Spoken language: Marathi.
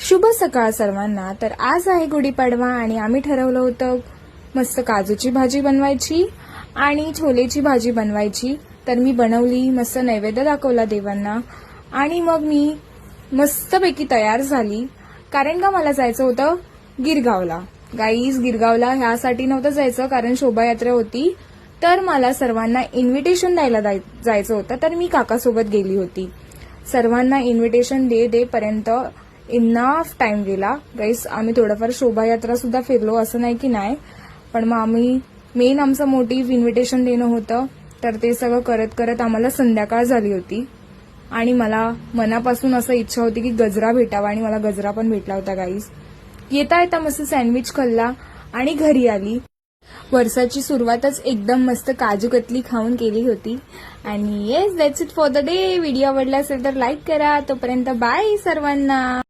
शुभ सकाळ सर्वांना। तर आज आहे गुढीपाडवा आणि आम्ही ठरवलं होतं मस्त काजूची भाजी बनवायची आणि छोलेची भाजी बनवायची। तर मी बनवली, मस्त नैवेद्य दाखवला देवांना आणि मग मी मस्तपैकी तयार झाली, कारण का मला जायचं होतं गिरगावला। गाईज, गिरगावला ह्यासाठी नव्हतं जायचं कारण शोभायात्रा होती, तर मला सर्वांना इन्व्हिटेशन द्यायला जायचं होतं। तर मी काकासोबत गेली होती। सर्वांना इन्व्हिटेशन दे पर्यंत इनफ टाइम गेला गाईस। आम्ही थोडंफार शोभायात्रा सुद्धा फिरलो, असं नाही की नाही, पण मग आम्ही मेन आमचं मोटिव्ह इन्व्हिटेशन देणं होतं। तर ते सगळं करत करत आम्हाला संध्याकाळ झाली होती आणि मला मनापासून असं इच्छा होती की गजरा भेटावा आणि मला गजरा पण भेटला होता गाईस। येता येता मस्त सँडविच खाल्ला आणि घरी आली। वर्षाची सुरुवातच एकदम मस्त काजू कतली खाऊन केली होती। आणि yes, that's it for the day. Video आवडला असेल तर लाईक करा। तोपर्यंत बाय सर्वांना।